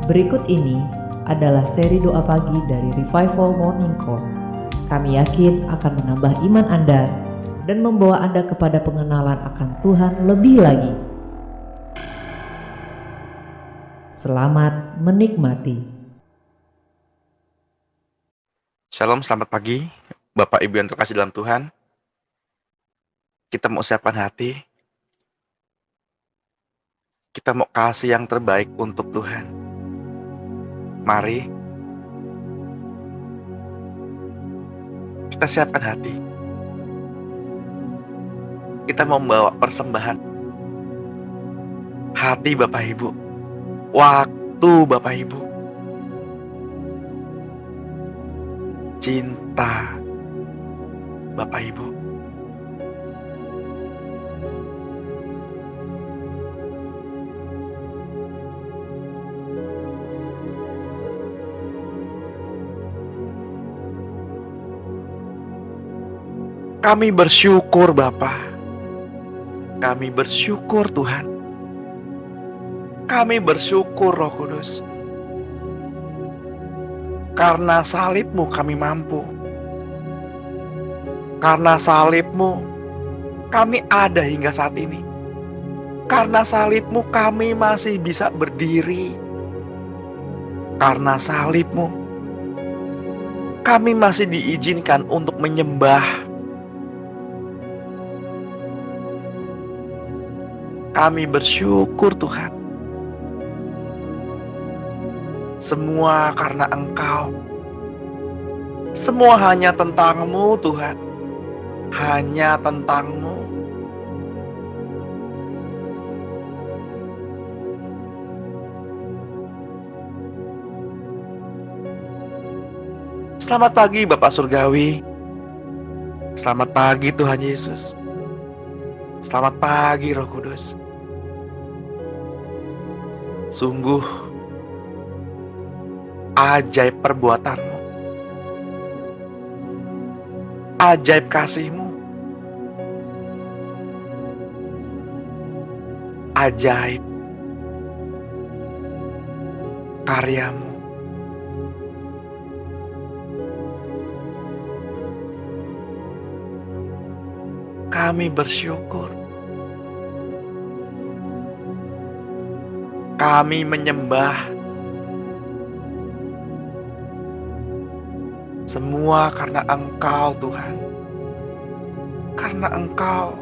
Berikut ini adalah seri doa pagi dari Revival Morning Call. Kami yakin akan menambah iman Anda dan membawa Anda kepada pengenalan akan Tuhan lebih lagi. Selamat menikmati. Shalom, selamat pagi Bapak Ibu yang terkasih dalam Tuhan. Kita mau siapkan hati. Kita mau kasih yang terbaik untuk Tuhan. Mari kita siapkan hati. Kita mau membawa persembahan. Hati Bapak Ibu, waktu Bapak Ibu, cinta Bapak Ibu. Kami bersyukur Bapa. Kami bersyukur Tuhan. Kami bersyukur Roh Kudus. Karena salib-Mu kami mampu. Karena salib-Mu kami ada hingga saat ini. Karena salib-Mu kami masih bisa berdiri. Karena salib-Mu kami masih diizinkan untuk menyembah. Kami bersyukur Tuhan. Semua karena Engkau. Semua hanya tentang-Mu Tuhan. Hanya tentang-Mu. Selamat pagi Bapak Surgawi. Selamat pagi Tuhan Yesus. Selamat pagi Roh Kudus. Sungguh ajaib perbuatan-Mu. Ajaib kasih-Mu. Ajaib karya-Mu. Kami bersyukur. Kami menyembah. Semua karena Engkau Tuhan. Karena Engkau.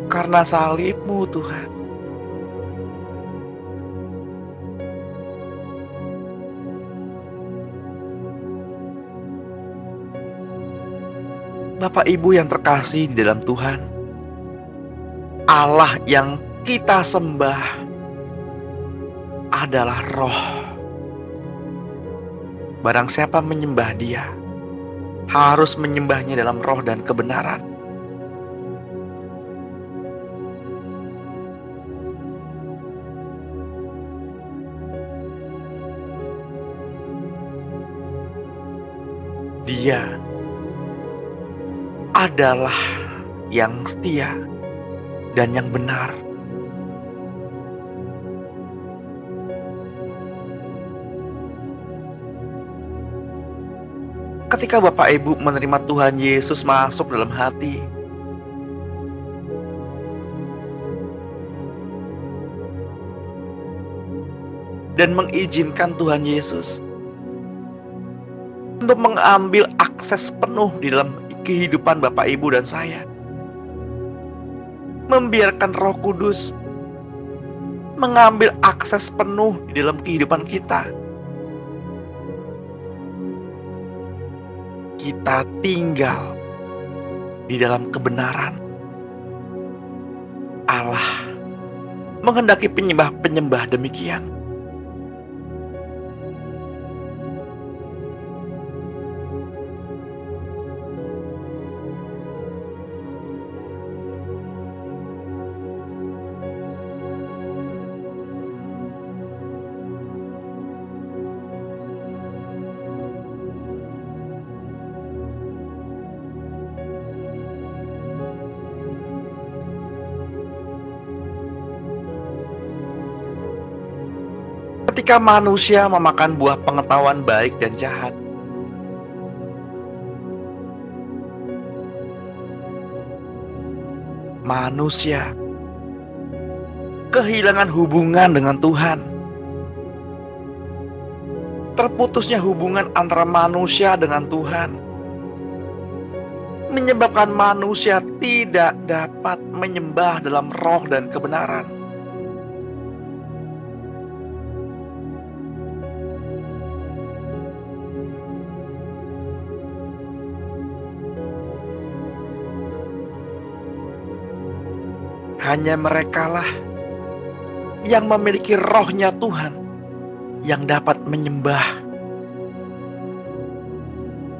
Karena salib-Mu Tuhan. Bapak Ibu yang terkasih di dalam Tuhan, Allah yang kita sembah adalah Roh. Barang siapa menyembah Dia, harus menyembahnya dalam roh dan kebenaran. Dia adalah yang setia dan yang benar. Ketika Bapak Ibu menerima Tuhan Yesus masuk dalam hati, dan mengizinkan Tuhan Yesus untuk mengambil akses penuh di dalam kehidupan Bapak Ibu dan saya, membiarkan Roh Kudus mengambil akses penuh di dalam kehidupan kita. Kita tinggal di dalam kebenaran. Allah menghendaki penyembah-penyembah demikian. Ketika manusia memakan buah pengetahuan baik dan jahat, manusia kehilangan hubungan dengan Tuhan. Terputusnya hubungan antara manusia dengan Tuhan menyebabkan manusia tidak dapat menyembah dalam roh dan kebenaran. Hanya merekalah yang memiliki rohnya Tuhan yang dapat menyembah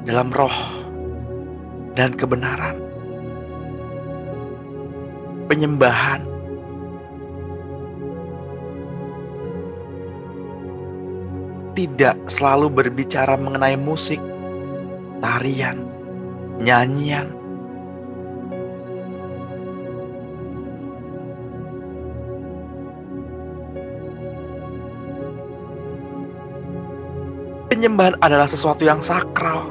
dalam roh dan kebenaran. Penyembahan tidak selalu berbicara mengenai musik, tarian, nyanyian. Penyembahan adalah sesuatu yang sakral.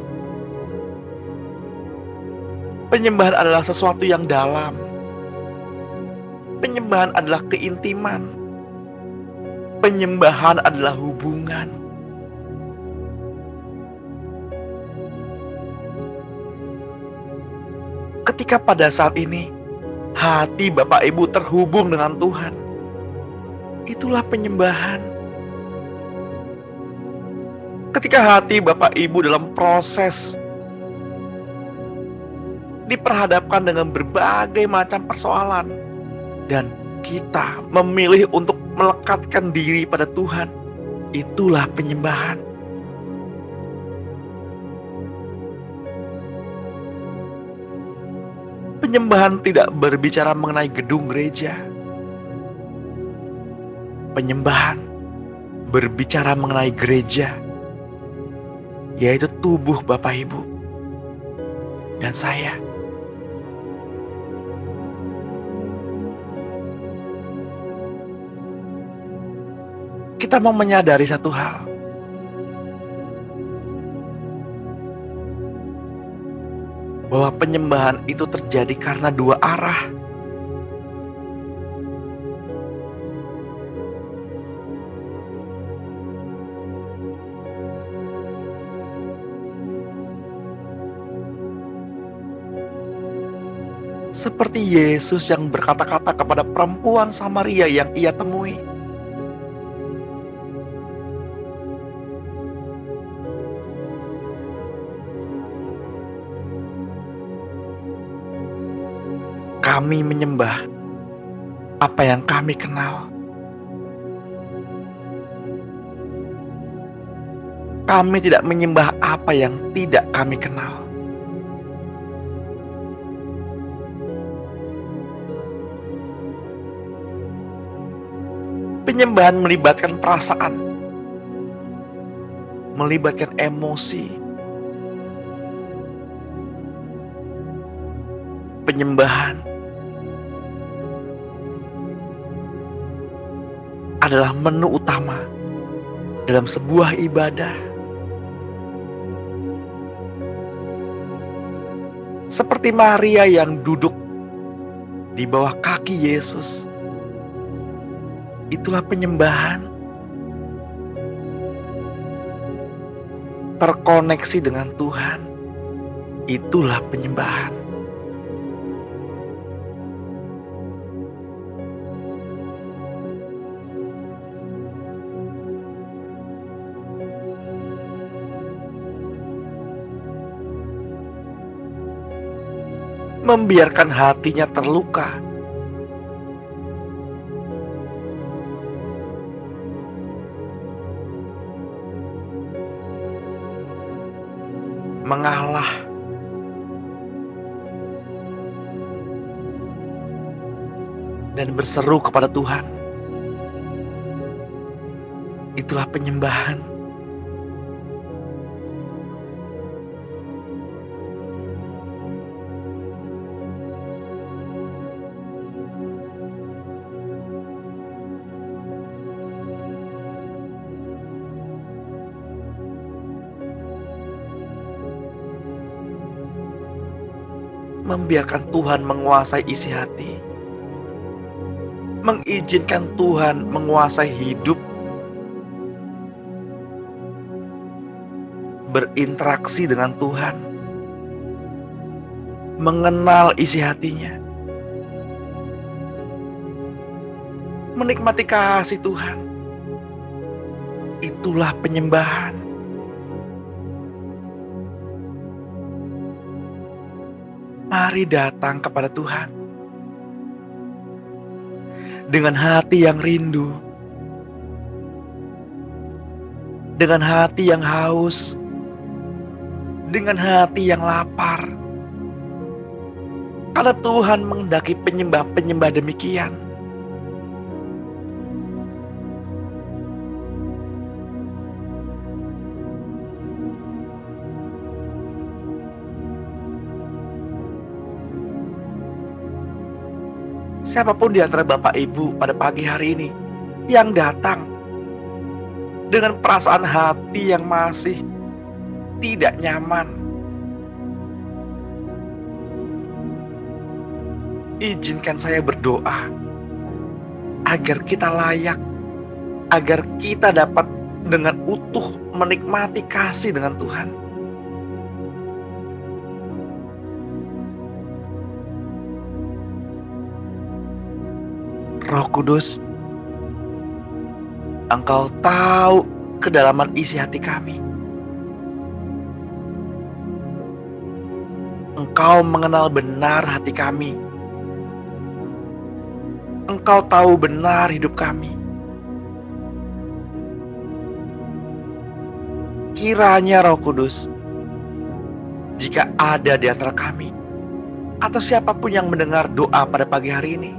Penyembahan adalah sesuatu yang dalam. Penyembahan adalah keintiman. Penyembahan adalah hubungan. Ketika pada saat ini hati Bapak Ibu terhubung dengan Tuhan, itulah penyembahan. Ketika hati Bapak Ibu dalam proses diperhadapkan dengan berbagai macam persoalan dan kita memilih untuk melekatkan diri pada Tuhan, itulah penyembahan. Penyembahan tidak berbicara mengenai gedung gereja. Penyembahan berbicara mengenai gereja, yaitu tubuh Bapak Ibu dan saya. Kita mau menyadari satu hal, bahwa penyembahan itu terjadi karena dua arah. Seperti Yesus yang berkata-kata kepada perempuan Samaria yang ia temui. Kami menyembah apa yang kami kenal. Kami tidak menyembah apa yang tidak kami kenal. Penyembahan melibatkan perasaan, melibatkan emosi. Penyembahan adalah menu utama dalam sebuah ibadah. Seperti Maria yang duduk di bawah kaki Yesus, itulah penyembahan. Terkoneksi dengan Tuhan, itulah penyembahan. Membiarkan hatinya terluka, mengalah, dan berseru kepada Tuhan, itulah penyembahan. membiarkan Tuhan menguasai isi hati, mengizinkan Tuhan menguasai hidup, berinteraksi dengan Tuhan, mengenal isi hatinya, menikmati kasih Tuhan. Itulah penyembahan. Mari datang kepada Tuhan dengan hati yang rindu, dengan hati yang haus, dengan hati yang lapar. Karena Tuhan menghendaki penyembah-penyembah demikian. Siapapun di antara Bapak Ibu pada pagi hari ini yang datang dengan perasaan hati yang masih tidak nyaman, izinkan saya berdoa agar kita layak, agar kita dapat dengan utuh menikmati kasih dengan Tuhan. Roh Kudus, Engkau tahu kedalaman isi hati kami. Engkau mengenal benar hati kami. Engkau tahu benar hidup kami. Kiranya Roh Kudus, jika ada di antara kami, atau siapapun yang mendengar doa pada pagi hari ini,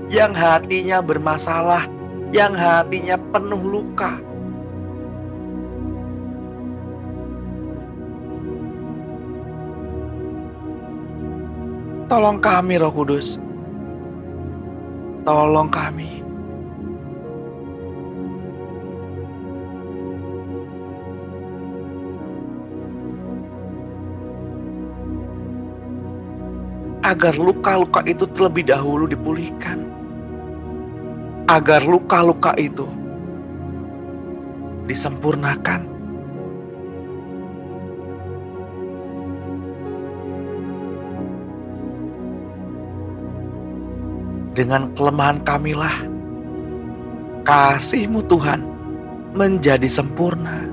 yang hatinya bermasalah, yang hatinya penuh luka, tolong kami Roh Kudus, tolong kami. Agar luka-luka itu terlebih dahulu dipulihkan. Agar luka-luka itu disempurnakan. Dengan kelemahan kamilah kasih-Mu Tuhan menjadi sempurna.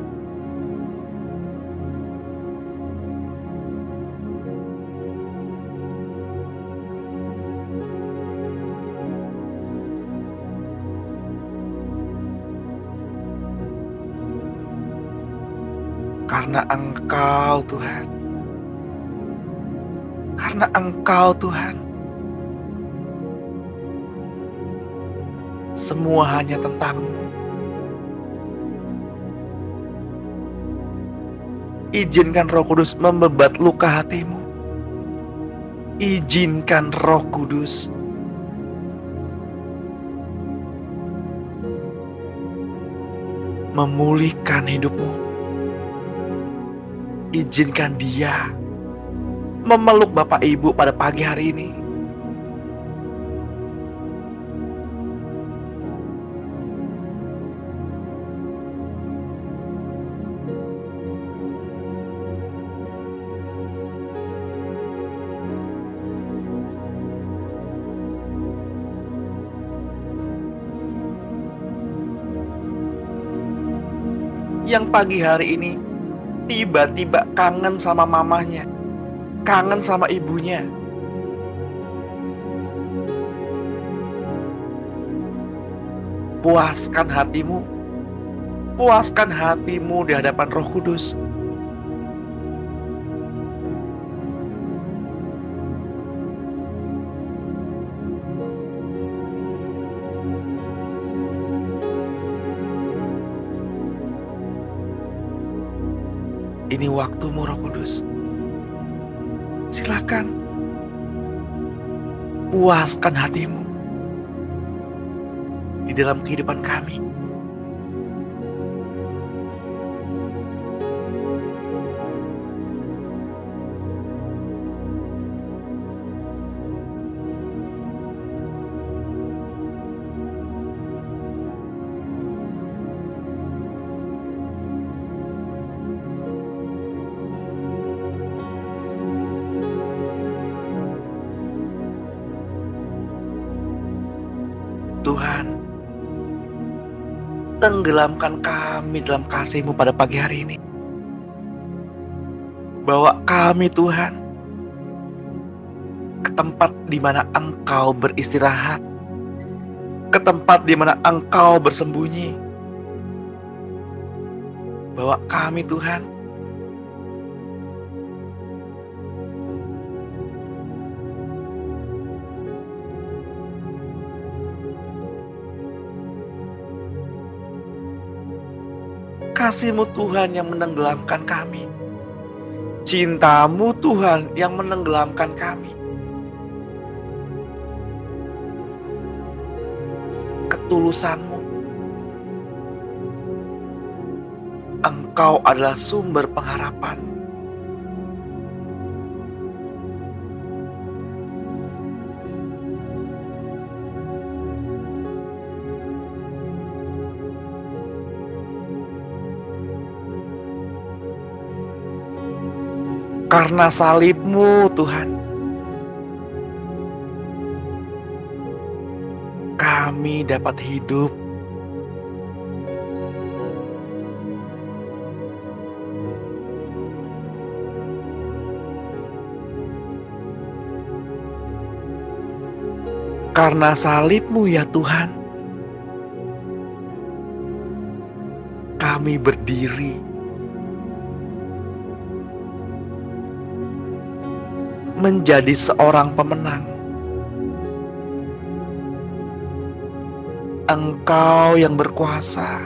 Karena Engkau Tuhan, karena Engkau Tuhan, semua hanya tentang-Mu. Izinkan Roh Kudus membebat luka hatimu. Izinkan Roh Kudus memulihkan hidupmu. Izinkan Dia memeluk Bapak Ibu pada pagi hari ini. Yang pagi hari ini tiba-tiba kangen sama mamanya, kangen sama ibunya. Puaskan hatimu, puaskan hatimu di hadapan Roh Kudus. Ini waktumu Roh Kudus. Silakan puaskan hatimu di dalam kehidupan kami. Tuhan, tenggelamkan kami dalam kasih-Mu pada pagi hari ini. Bawa kami Tuhan ke tempat di mana Engkau beristirahat, ke tempat di mana Engkau bersembunyi. Bawa kami Tuhan kasih-Mu Tuhan yang menenggelamkan kami, cinta-Mu Tuhan yang menenggelamkan kami, ketulusan-Mu. Engkau adalah sumber pengharapan. Karena salib-Mu Tuhan, kami dapat hidup. Karena salib-Mu ya Tuhan, kami berdiri menjadi seorang pemenang. Engkau yang berkuasa,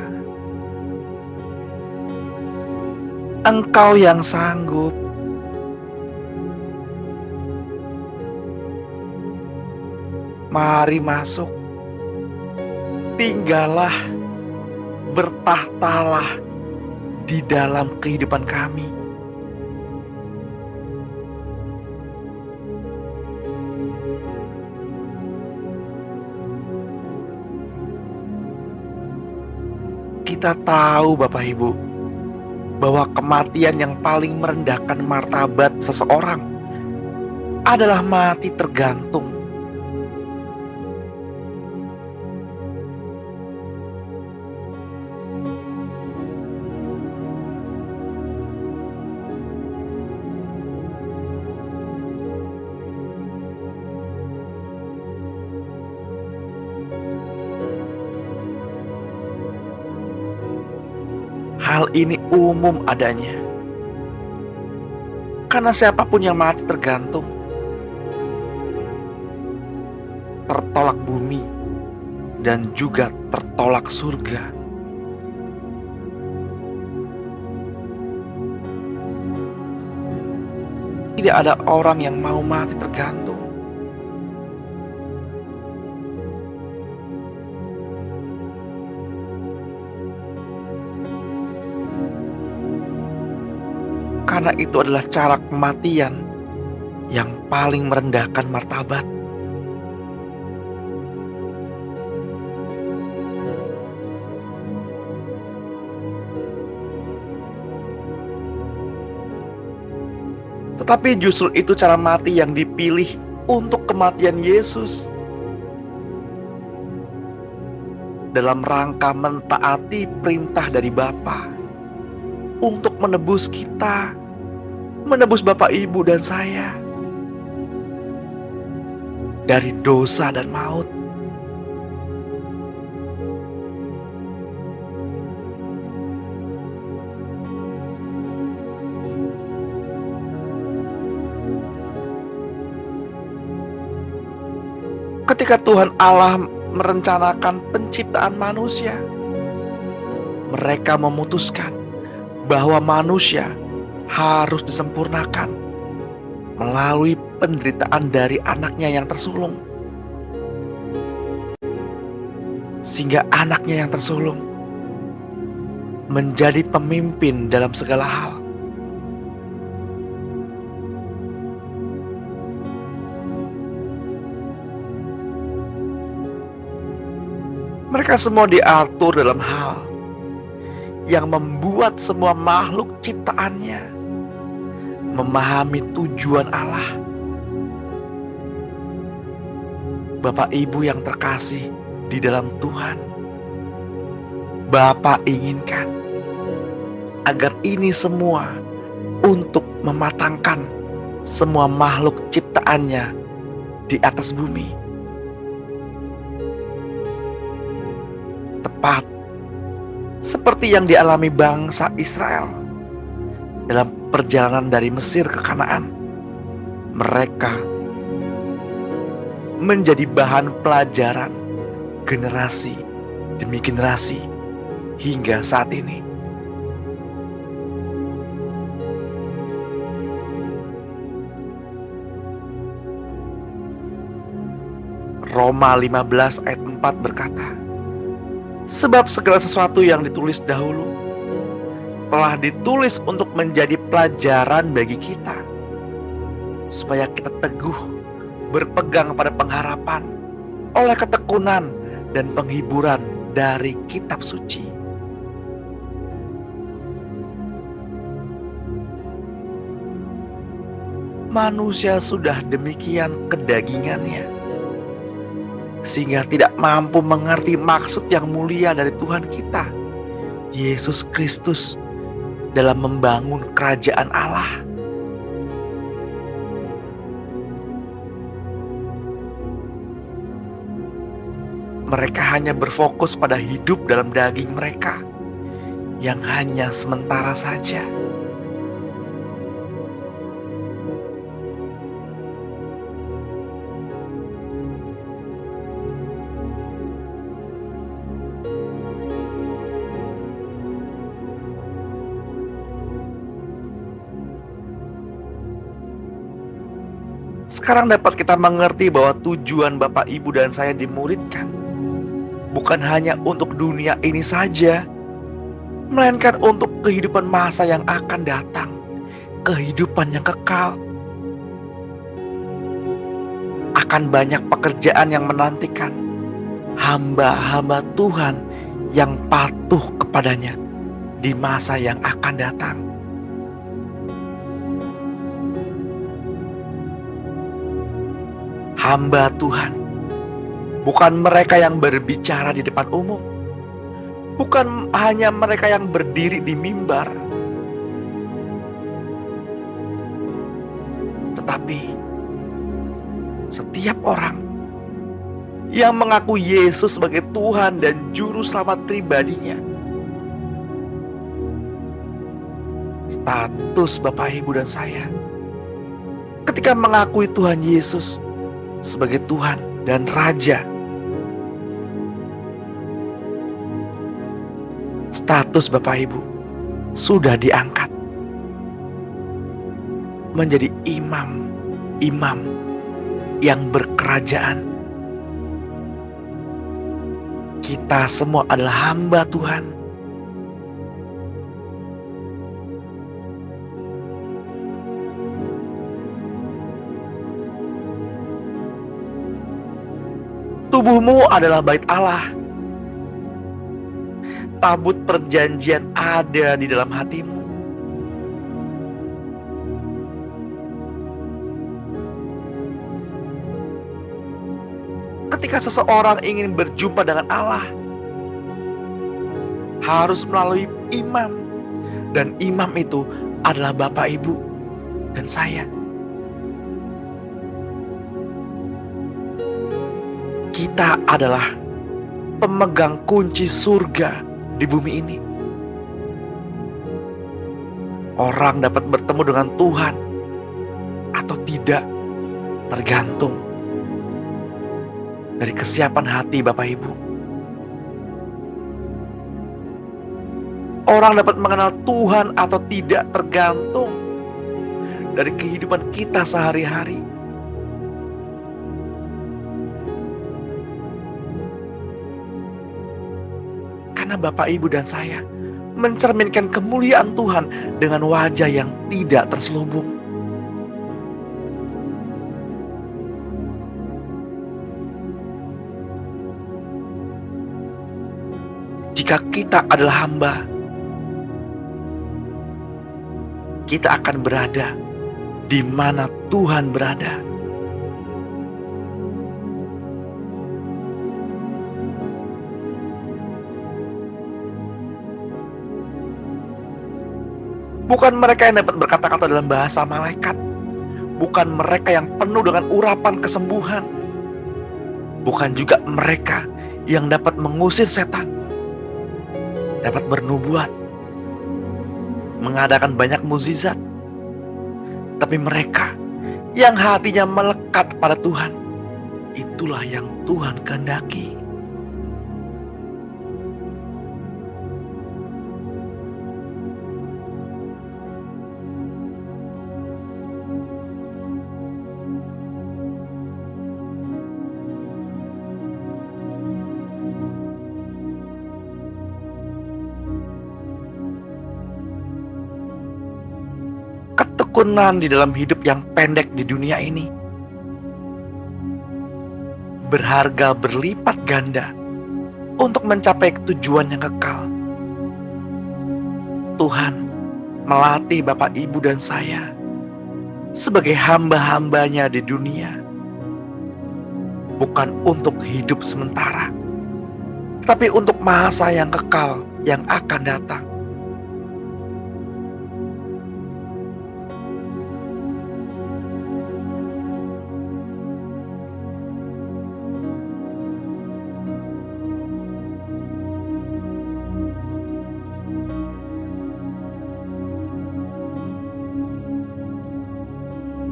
Engkau yang sanggup. Mari masuk, tinggallah, bertahtalah di dalam kehidupan kami. Kita tahu Bapak Ibu, bahwa kematian yang paling merendahkan martabat seseorang adalah mati tergantung. Hal ini umum adanya. Karena siapapun yang mati tergantung, tertolak bumi dan juga tertolak surga. Tidak ada orang yang mau mati tergantung. Karena itu adalah cara kematian yang paling merendahkan martabat. Tetapi justru itu cara mati yang dipilih untuk kematian Yesus. Dalam rangka mentaati perintah dari Bapa untuk menebus kita, menebus Bapak, Ibu, dan saya dari dosa dan maut. Ketika Tuhan Allah merencanakan penciptaan manusia, mereka memutuskan bahwa manusia harus disempurnakan melalui penderitaan dari anaknya yang tersulung. Sehingga anaknya yang tersulung menjadi pemimpin dalam segala hal. Mereka semua diatur dalam hal yang membuat semua makhluk ciptaannya memahami tujuan Allah. Bapak Ibu yang terkasih, di dalam Tuhan. Bapa inginkan agar ini semua untuk mematangkan semua makhluk ciptaannya di atas bumi. Tepat seperti yang dialami bangsa Israel dalam perjalanan dari Mesir ke Kanaan. Mereka menjadi bahan pelajaran generasi demi generasi hingga saat ini. Roma 15 ayat 4 berkata, sebab segala sesuatu yang ditulis dahulu telah ditulis untuk menjadi pelajaran bagi kita, supaya kita teguh berpegang pada pengharapan oleh ketekunan dan penghiburan dari kitab suci. Manusia sudah demikian kedagingannya, sehingga tidak mampu mengerti maksud yang mulia dari Tuhan kita, Yesus Kristus, dalam membangun kerajaan Allah. Mereka hanya berfokus pada hidup dalam daging mereka yang hanya sementara saja. Sekarang dapat kita mengerti bahwa tujuan Bapak, Ibu, dan saya dimuridkan bukan hanya untuk dunia ini saja, melainkan untuk kehidupan masa yang akan datang, kehidupan yang kekal. Akan banyak pekerjaan yang menantikan hamba-hamba Tuhan yang patuh kepadanya di masa yang akan datang. Hamba Tuhan bukan mereka yang berbicara di depan umum, bukan hanya mereka yang berdiri di mimbar, tetapi setiap orang yang mengaku Yesus sebagai Tuhan dan Juru Selamat pribadinya. Status Bapak, Ibu, dan saya ketika mengakui Tuhan Yesus sebagai Tuhan dan Raja, status Bapak Ibu sudah diangkat menjadi imam yang berkerajaan. Kita semua adalah hamba Tuhan. Tubuhmu adalah bait Allah. Tabut perjanjian ada di dalam hatimu. Ketika seseorang ingin berjumpa dengan Allah, harus melalui imam. Dan imam itu adalah Bapak, Ibu, dan saya. Kita adalah pemegang kunci surga di bumi ini. Orang dapat bertemu dengan Tuhan atau tidak tergantung dari kesiapan hati Bapak, Ibu. Orang dapat mengenal Tuhan atau tidak tergantung dari kehidupan kita sehari-hari. Karena Bapak, Ibu, dan saya mencerminkan kemuliaan Tuhan dengan wajah yang tidak terselubung. Jika kita adalah hamba, kita akan berada di mana Tuhan berada. Bukan mereka yang dapat berkata-kata dalam bahasa malaikat. Bukan mereka yang penuh dengan urapan kesembuhan. Bukan juga mereka yang dapat mengusir setan, dapat bernubuat, mengadakan banyak mukjizat. Tapi mereka yang hatinya melekat pada Tuhan, itulah yang Tuhan kehendaki. Ketekunan di dalam hidup yang pendek di dunia ini berharga berlipat ganda untuk mencapai tujuan yang kekal. Tuhan melatih Bapak, Ibu, dan saya sebagai hamba-hambanya di dunia, bukan untuk hidup sementara, tetapi untuk masa yang kekal yang akan datang.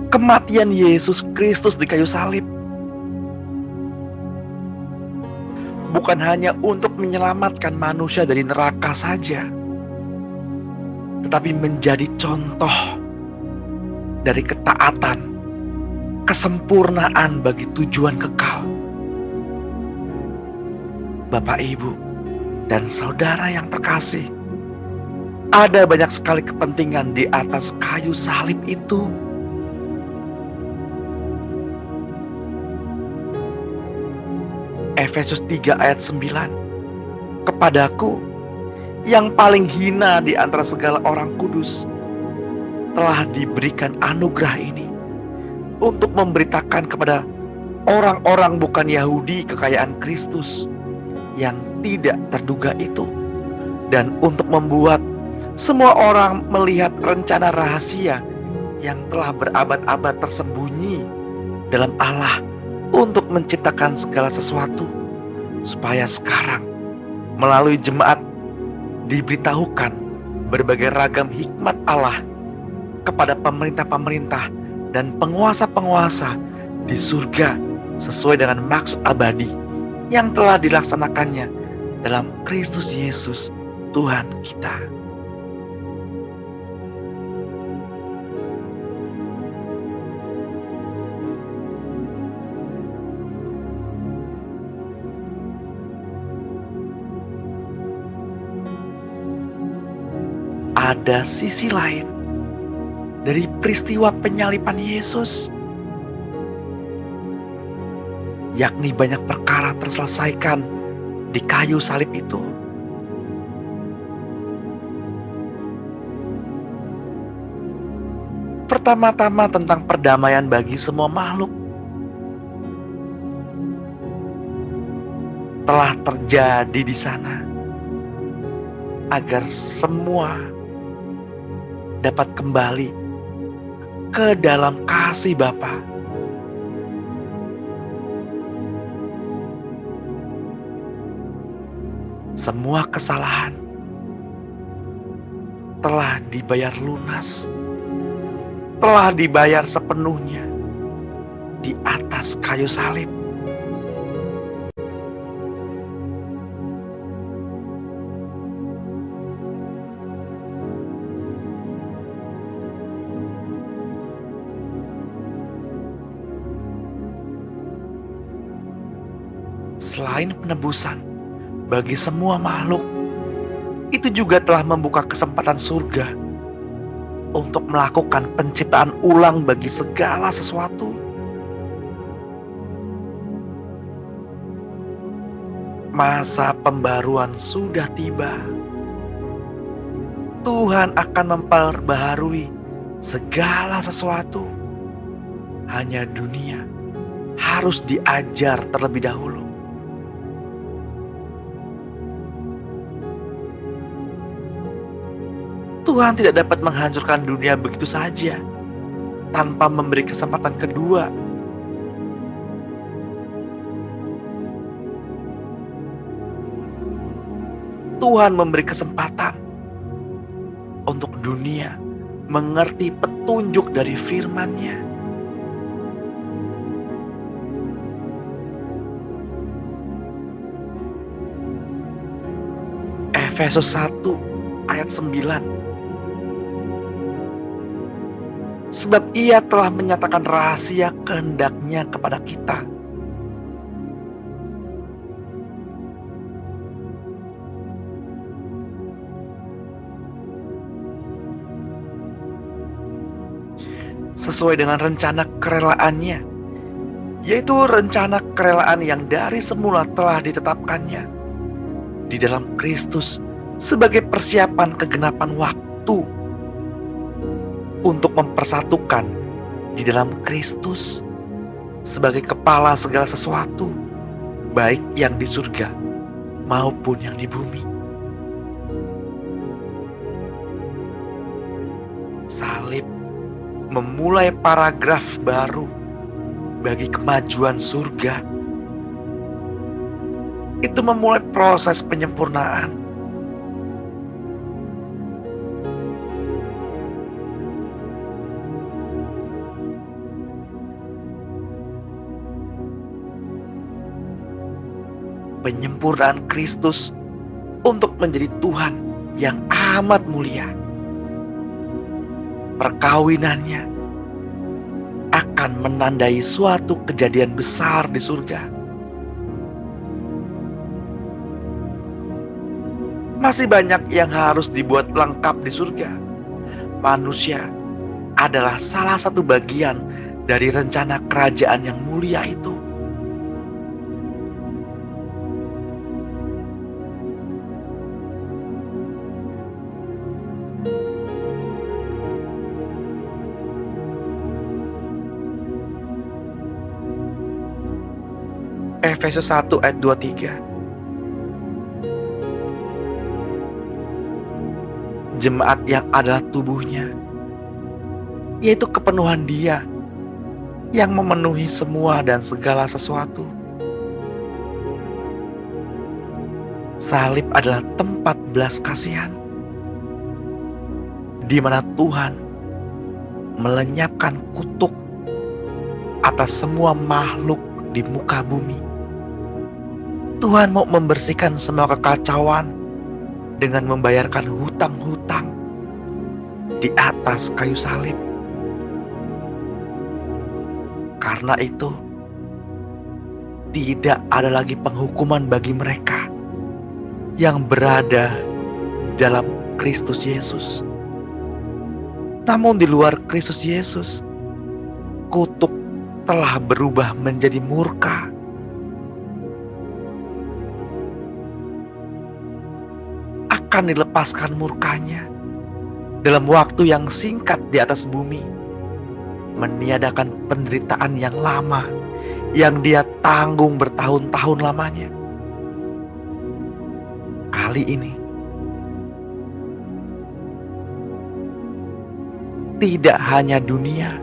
Kematian Yesus Kristus di kayu salib bukan hanya untuk menyelamatkan manusia dari neraka saja, tetapi menjadi contoh dari ketaatan, kesempurnaan bagi tujuan kekal. Bapak, Ibu, dan saudara yang terkasih, ada banyak sekali kepentingan di atas kayu salib itu. Efesus 3 ayat 9. Kepadaku yang paling hina di antara segala orang kudus telah diberikan anugerah ini untuk memberitakan kepada orang-orang bukan Yahudi kekayaan Kristus yang tidak terduga itu, dan untuk membuat semua orang melihat rencana rahasia yang telah berabad-abad tersembunyi dalam Allah untuk menciptakan segala sesuatu, supaya sekarang melalui jemaat diberitahukan berbagai ragam hikmat Allah kepada pemerintah-pemerintah dan penguasa-penguasa di surga sesuai dengan maksud abadi yang telah dilaksanakannya dalam Kristus Yesus Tuhan kita. Ada sisi lain dari peristiwa penyaliban Yesus, yakni banyak perkara terselesaikan di kayu salib itu. Pertama-tama tentang perdamaian bagi semua makhluk telah terjadi di sana, agar semua dapat kembali ke dalam kasih Bapa. Semua kesalahan telah dibayar lunas, telah dibayar sepenuhnya di atas kayu salib. Selain penebusan bagi semua makhluk, itu juga telah membuka kesempatan surga untuk melakukan penciptaan ulang bagi segala sesuatu. Masa pembaruan sudah tiba. Tuhan akan memperbaharui segala sesuatu. Hanya dunia harus diajar terlebih dahulu. Tuhan tidak dapat menghancurkan dunia begitu saja tanpa memberi kesempatan kedua. Tuhan memberi kesempatan untuk dunia mengerti petunjuk dari firman-Nya. Efesus 1 ayat 9. Sebab Ia telah menyatakan rahasia kehendak-Nya kepada kita. Sesuai dengan rencana kerelaannya, yaitu rencana kerelaan yang dari semula telah ditetapkannya di dalam Kristus sebagai persiapan kegenapan waktu untuk mempersatukan di dalam Kristus sebagai kepala segala sesuatu, baik yang di surga maupun yang di bumi. Salib memulai paragraf baru bagi kemajuan surga. Itu memulai proses penyempurnaan. Penyempurnaan Kristus untuk menjadi Tuhan yang amat mulia. Perkawinannya akan menandai suatu kejadian besar di surga. Masih banyak yang harus dibuat lengkap di surga. Manusia adalah salah satu bagian dari rencana kerajaan yang mulia itu. Efesus 1 ayat 23. Jemaat yang adalah tubuhnya, yaitu kepenuhan Dia yang memenuhi semua dan segala sesuatu. Salib adalah tempat belas kasihan, di mana Tuhan melenyapkan kutuk atas semua makhluk di muka bumi. Tuhan mau membersihkan semua kekacauan dengan membayarkan hutang-hutang di atas kayu salib. Karena itu, tidak ada lagi penghukuman bagi mereka yang berada dalam Kristus Yesus. Namun di luar Kristus Yesus, kutuk telah berubah menjadi murka. Akan dilepaskan murkanya dalam waktu yang singkat di atas bumi, meniadakan penderitaan yang lama yang Dia tanggung bertahun-tahun lamanya. Kali ini tidak hanya dunia,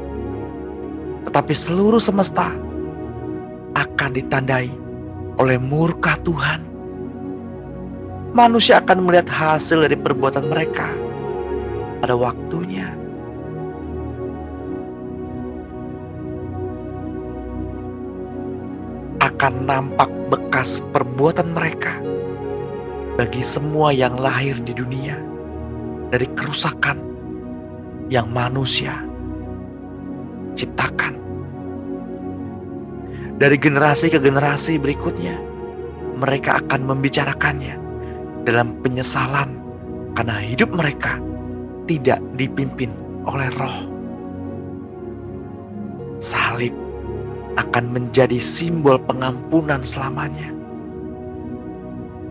tetapi seluruh semesta akan ditandai oleh murka Tuhan. Manusia akan melihat hasil dari perbuatan mereka pada waktunya. Akan nampak bekas perbuatan mereka bagi semua yang lahir di dunia dari kerusakan yang manusia ciptakan. Dari generasi ke generasi berikutnya, mereka akan membicarakannya dalam penyesalan karena hidup mereka tidak dipimpin oleh Roh. Salib akan menjadi simbol pengampunan selamanya.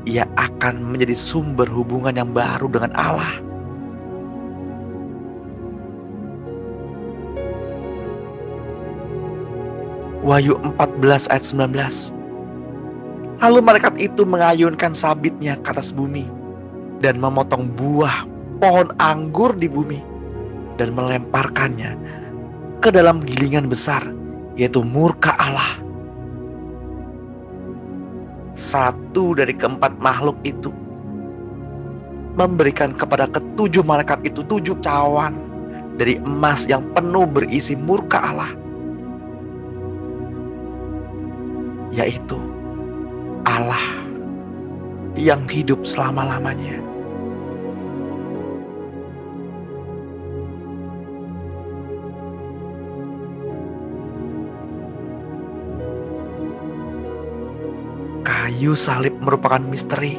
Ia akan menjadi sumber hubungan yang baru dengan Allah. Wahyu 14 ayat 19. Lalu malaikat itu mengayunkan sabitnya ke atas bumi dan memotong buah pohon anggur di bumi dan melemparkannya ke dalam gilingan besar, yaitu murka Allah. Satu dari keempat makhluk itu memberikan kepada ketujuh malaikat itu 7 cawan dari emas yang penuh berisi murka Allah, yaitu Allah yang hidup selama-lamanya. Kayu salib merupakan misteri,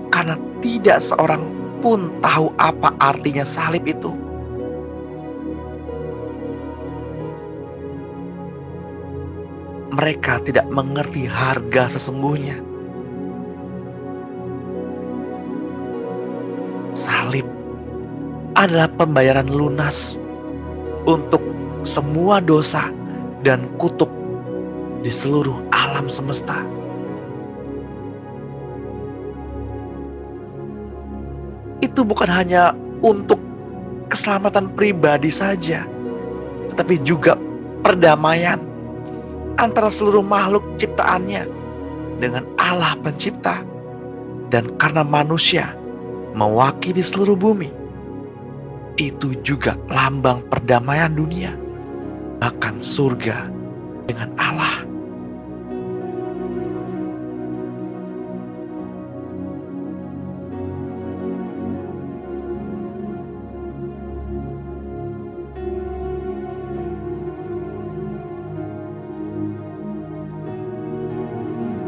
karena tidak seorang pun tahu apa artinya salib itu. Mereka tidak mengerti harga sesungguhnya. Salib adalah pembayaran lunas untuk semua dosa dan kutuk di seluruh alam semesta. Itu bukan hanya untuk keselamatan pribadi saja, tetapi juga perdamaian antara seluruh makhluk ciptaannya dengan Allah pencipta. Dan karena manusia mewakili seluruh bumi, itu juga lambang perdamaian dunia, bahkan surga dengan Allah.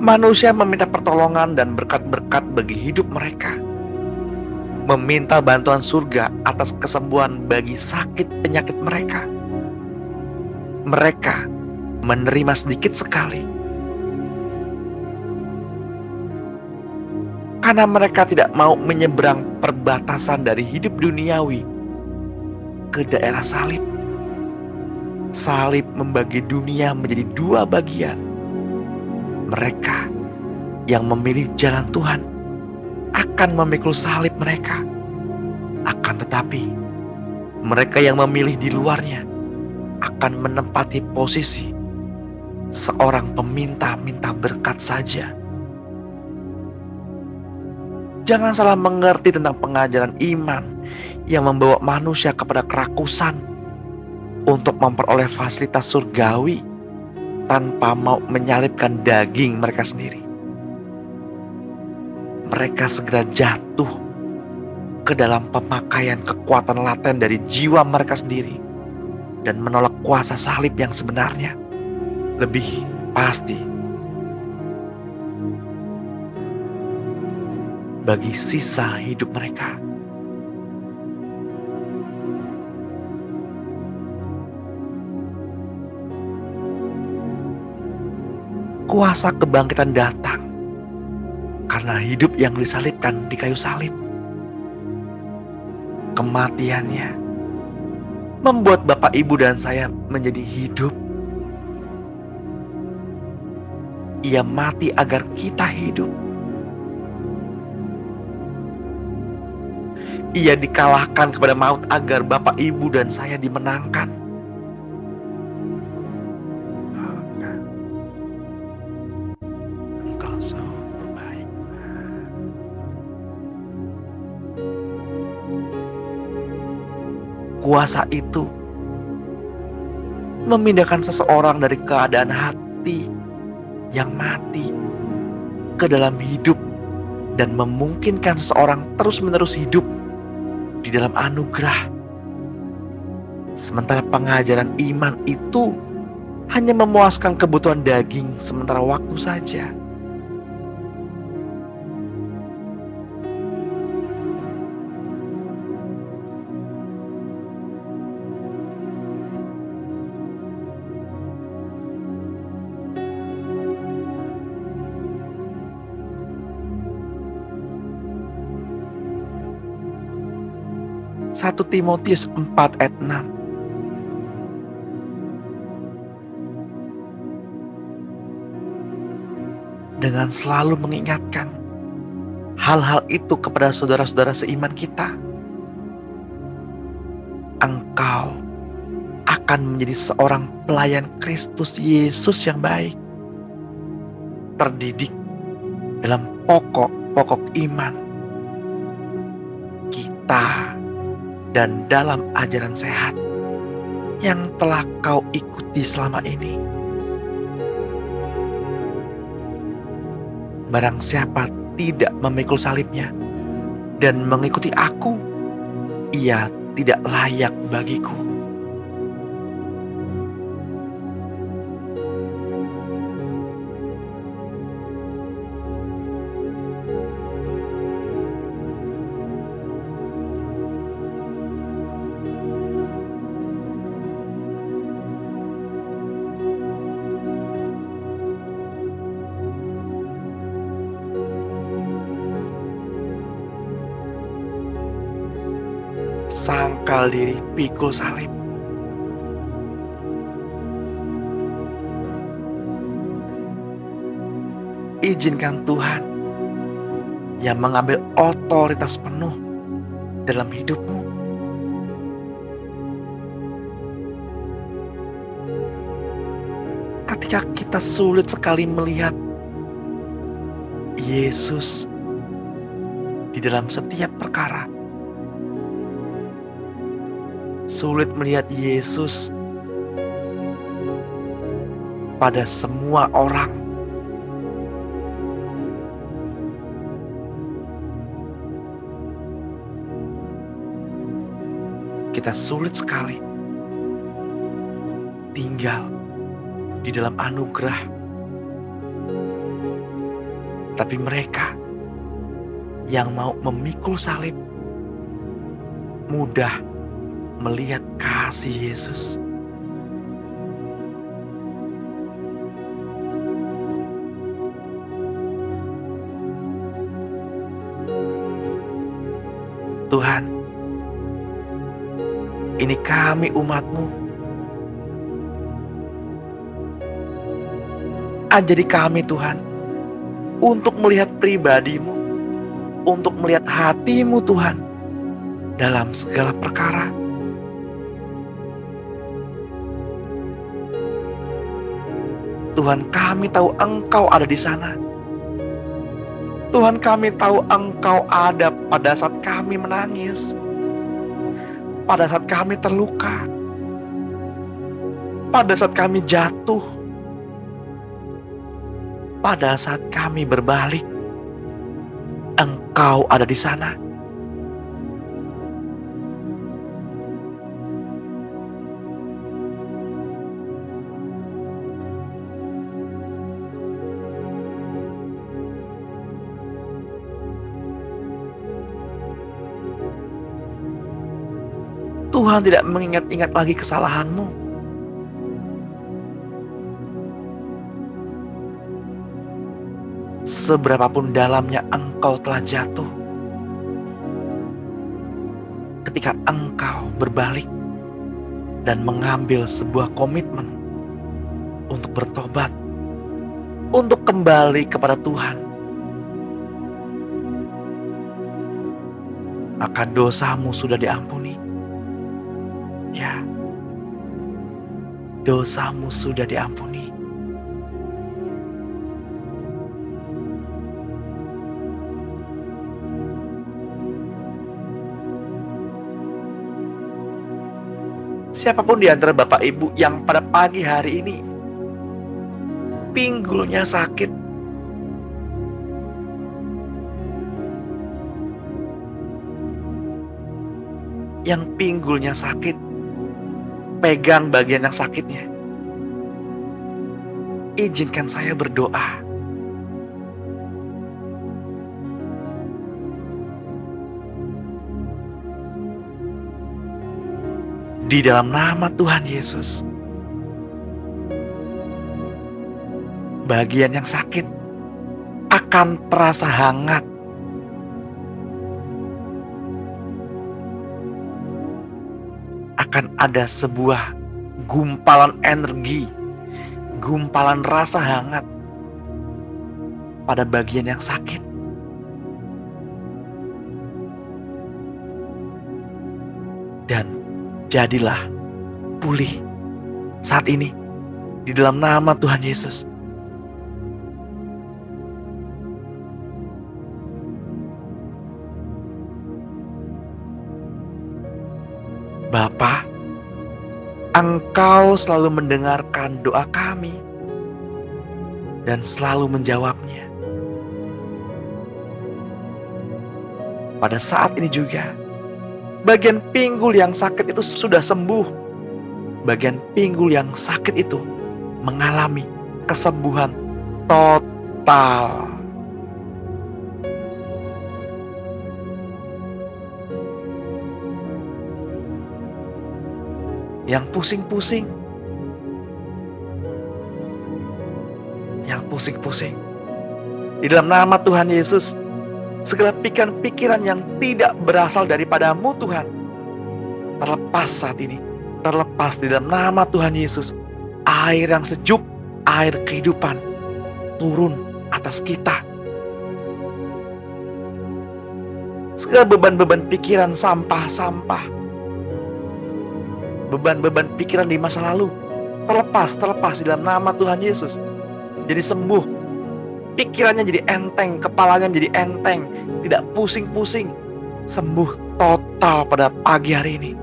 Manusia meminta pertolongan dan berkat-berkat bagi hidup mereka, meminta bantuan surga atas kesembuhan bagi sakit penyakit mereka. Mereka menerima sedikit sekali, karena mereka tidak mau menyeberang perbatasan dari hidup duniawi ke daerah salib. Salib membagi dunia menjadi 2 bagian. Mereka yang memilih jalan Tuhan akan memikul salib mereka. Akan tetapi, mereka yang memilih di luarnya akan menempati posisi seorang peminta-minta berkat saja. Jangan salah mengerti tentang pengajaran iman yang membawa manusia kepada kerakusan untuk memperoleh fasilitas surgawi tanpa mau menyalibkan daging mereka sendiri. Mereka segera jatuh ke dalam pemakaian kekuatan laten dari jiwa mereka sendiri dan menolak kuasa salib yang sebenarnya. Lebih pasti, bagi sisa hidup mereka. Kuasa kebangkitan datang karena hidup yang disalibkan di kayu salib. Kematiannya membuat Bapak, Ibu, dan saya menjadi hidup. Ia mati agar kita hidup. Ia dikalahkan kepada maut agar Bapak, Ibu, dan saya dimenangkan. Engkau sungguh baik. Kuasa itu memindahkan seseorang dari keadaan hati yang mati ke dalam hidup dan memungkinkan seseorang terus-menerus hidup di dalam anugerah. Sementara pengajaran iman itu hanya memuaskan kebutuhan daging sementara waktu saja. Satu Timotius 4 ayat 6. Dengan selalu mengingatkan hal-hal itu kepada saudara-saudara seiman kita, engkau akan menjadi seorang pelayan Kristus Yesus yang baik, terdidik dalam pokok-pokok iman kita dan dalam ajaran sehat yang telah kau ikuti selama ini. Barang siapa tidak memikul salibnya dan mengikuti aku, ia tidak layak bagiku. Sangkal diri, pikul salib. Izinkan Tuhan yang mengambil otoritas penuh dalam hidupmu. Ketika kita sulit sekali melihat Yesus di dalam setiap perkara, sulit melihat Yesus pada semua orang, kita sulit sekali tinggal di dalam anugerah. Tapi mereka yang mau memikul salib mudah melihat kasih Yesus. Tuhan, ini kami umat-Mu. Ajari kami Tuhan untuk melihat pribadi-Mu, untuk melihat hati-Mu Tuhan dalam segala perkara. Tuhan, kami tahu Engkau ada di sana. Tuhan, kami tahu Engkau ada pada saat kami menangis, pada saat kami terluka, pada saat kami jatuh, pada saat kami berbalik. Engkau ada di sana. Tuhan tidak mengingat-ingat lagi kesalahanmu. Seberapapun dalamnya engkau telah jatuh, ketika engkau berbalik dan mengambil sebuah komitmen untuk bertobat, untuk kembali kepada Tuhan, maka dosamu sudah diampuni. Ya, dosamu sudah diampuni. Siapapun di antara Bapak Ibu yang pada pagi hari ini pinggulnya sakit, yang pinggulnya sakit, pegang bagian yang sakitnya. Izinkan saya berdoa. Di dalam nama Tuhan Yesus, bagian yang sakit akan terasa hangat. Akan ada sebuah gumpalan energi, gumpalan rasa hangat pada bagian yang sakit. Dan jadilah pulih saat ini di dalam nama Tuhan Yesus. Bapa, Engkau selalu mendengarkan doa kami dan selalu menjawabnya. Pada saat ini juga, bagian pinggul yang sakit itu sudah sembuh. Bagian pinggul yang sakit itu mengalami kesembuhan total. Yang pusing-pusing, di dalam nama Tuhan Yesus, segala pikiran-pikiran yang tidak berasal daripadamu Tuhan, terlepas saat ini, terlepas di dalam nama Tuhan Yesus. Air yang sejuk, air kehidupan turun atas kita. Segala beban-beban pikiran, sampah-sampah, beban-beban pikiran di masa lalu terlepas di dalam nama Tuhan Yesus. Jadi sembuh, pikirannya jadi enteng, kepalanya menjadi enteng, tidak pusing-pusing, sembuh total pada pagi hari ini.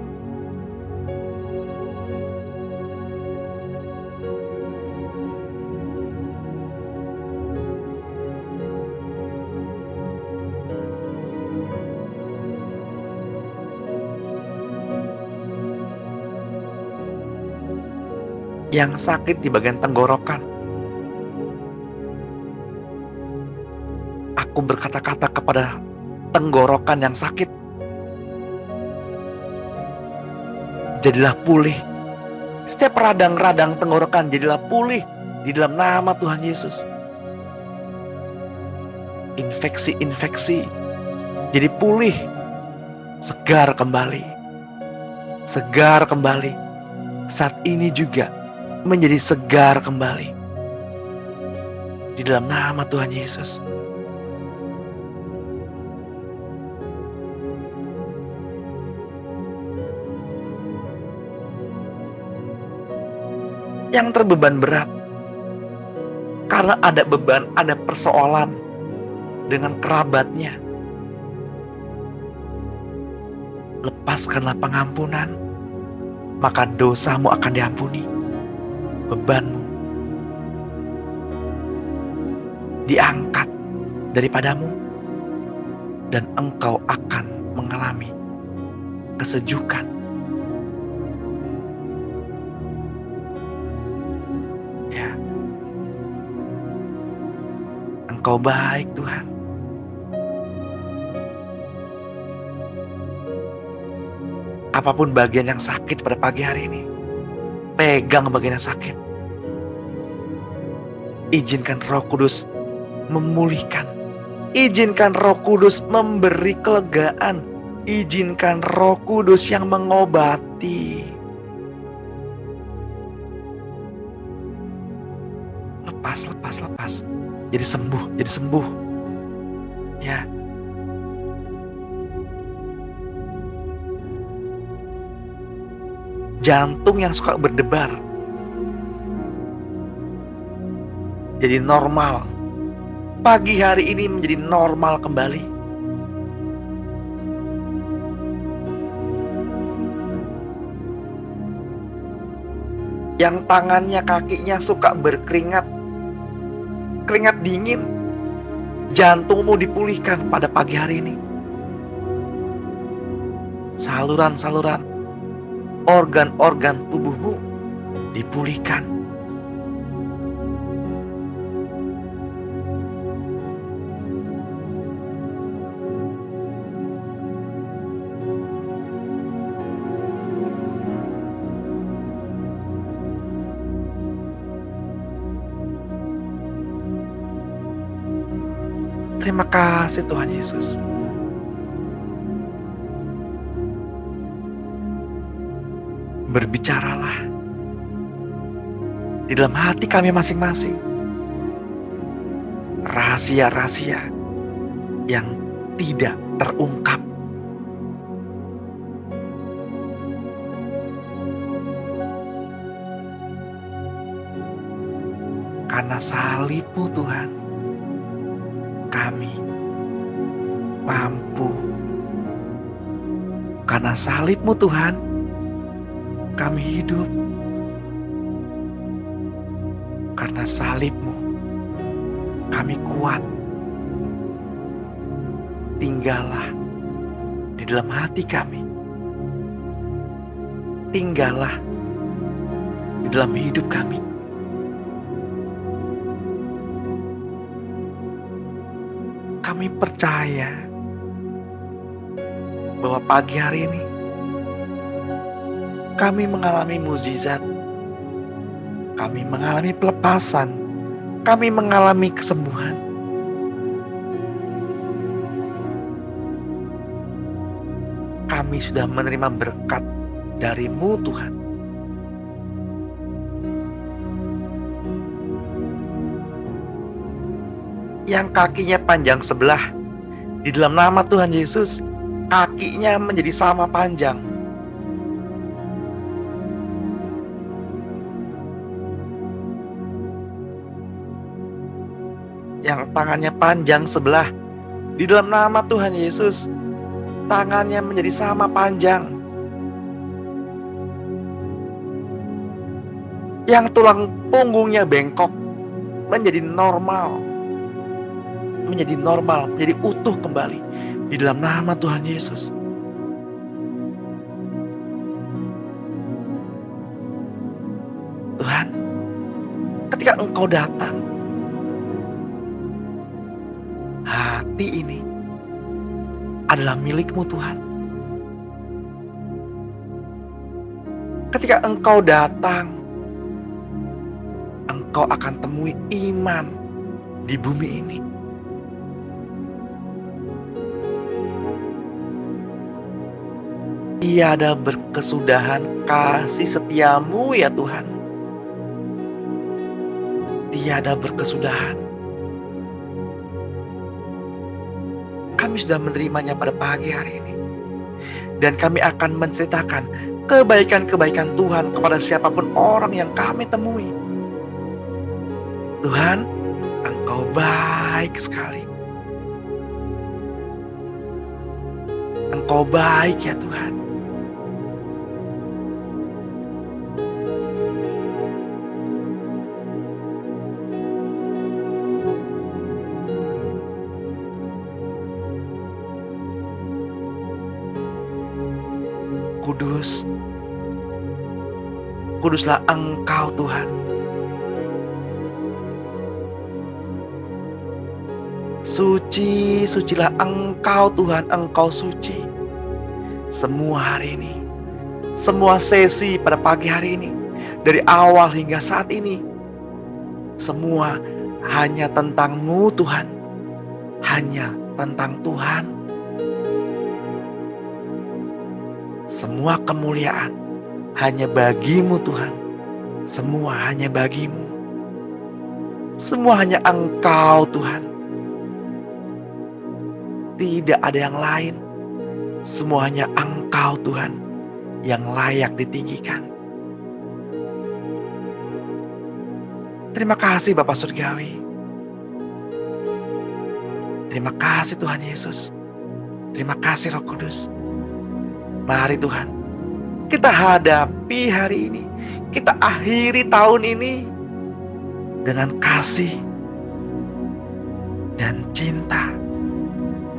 Yang sakit di bagian tenggorokan, aku berkata-kata kepada tenggorokan yang sakit, jadilah pulih. Setiap radang-radang tenggorokan jadilah pulih di dalam nama Tuhan Yesus. Infeksi-infeksi jadi pulih, segar kembali. Saat ini juga menjadi segar kembali di dalam nama Tuhan Yesus. Yang terbeban berat karena ada beban, ada persoalan dengan kerabatnya, lepaskanlah pengampunan, maka dosamu akan diampuni. Bebanmu diangkat daripadamu dan engkau akan mengalami kesejukan. Ya, Engkau baik Tuhan. Apapun bagian yang sakit pada pagi hari ini, pegang bagian yang sakit. Izinkan Roh Kudus memulihkan. Izinkan Roh Kudus memberi kelegaan. Izinkan Roh Kudus yang mengobati. Lepas. Jadi sembuh. Ya. Jantung yang suka berdebar jadi normal. Pagi hari ini menjadi normal kembali. Yang tangannya, kakinya suka berkeringat, keringat dingin, jantungmu dipulihkan pada pagi hari ini. Saluran-saluran, organ-organ tubuhmu dipulihkan. Terima kasih Tuhan Yesus. Berbicaralah di dalam hati kami masing-masing. Rahasia-rahasia yang tidak terungkap. Karena salib-Mu Tuhan, kami mampu. Karena salib-Mu Tuhan, kami hidup. Karena salib-Mu, kami kuat. Tinggallah di dalam hati kami. Tinggallah di dalam hidup kami. Kami percaya bahwa pagi hari ini kami mengalami mukjizat, kami mengalami pelepasan, kami mengalami kesembuhan. Kami sudah menerima berkat dari-Mu Tuhan. Yang kakinya panjang sebelah, di dalam nama Tuhan Yesus, kakinya menjadi sama panjang. Yang tangannya panjang sebelah, di dalam nama Tuhan Yesus, tangannya menjadi sama panjang. Yang tulang punggungnya bengkok menjadi normal. Menjadi utuh kembali di dalam nama Tuhan Yesus. Tuhan, ketika Engkau datang, hati ini adalah milik-Mu Tuhan. Ketika Engkau datang, Engkau akan temui iman di bumi ini. Tiada berkesudahan kasih setia-Mu ya Tuhan. Tiada berkesudahan. Kami sudah menerimanya pada pagi hari ini. Dan kami akan menceritakan kebaikan-kebaikan Tuhan kepada siapapun orang yang kami temui. Tuhan, Engkau baik sekali. Engkau baik ya Tuhan. Kudus, kuduslah Engkau Tuhan. Suci, sucilah Engkau Tuhan, Engkau suci. Semua hari ini, semua sesi pada pagi hari ini, dari awal hingga saat ini, semua hanya tentang-Mu Tuhan. Hanya tentang Tuhan. Semua kemuliaan hanya bagi-Mu Tuhan. Semua hanya bagi-Mu. Semua hanya Engkau Tuhan. Tidak ada yang lain. Semua hanya Engkau Tuhan yang layak ditinggikan. Terima kasih Bapa Surgawi. Terima kasih Tuhan Yesus. Terima kasih Roh Kudus. Mari Tuhan, kita hadapi hari ini. Kita akhiri tahun ini dengan kasih dan cinta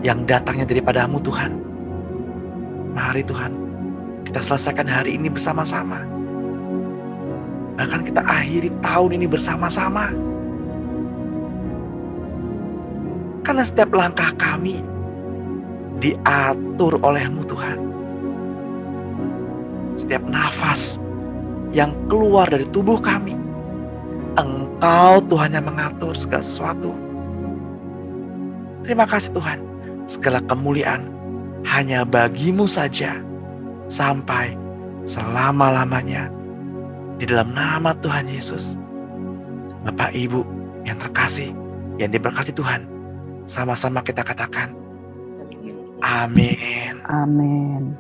yang datangnya daripada-Mu Tuhan. Mari Tuhan, kita selesaikan hari ini bersama-sama. Bahkan kita akhiri tahun ini bersama-sama. Karena setiap langkah kami diatur oleh-Mu Tuhan. Setiap nafas yang keluar dari tubuh kami, Engkau Tuhan yang mengatur segala sesuatu. Terima kasih Tuhan. Segala kemuliaan hanya bagi-Mu saja sampai selama-lamanya. Di dalam nama Tuhan Yesus. Bapak Ibu yang terkasih, yang diberkati Tuhan, sama-sama kita katakan amin. Amin.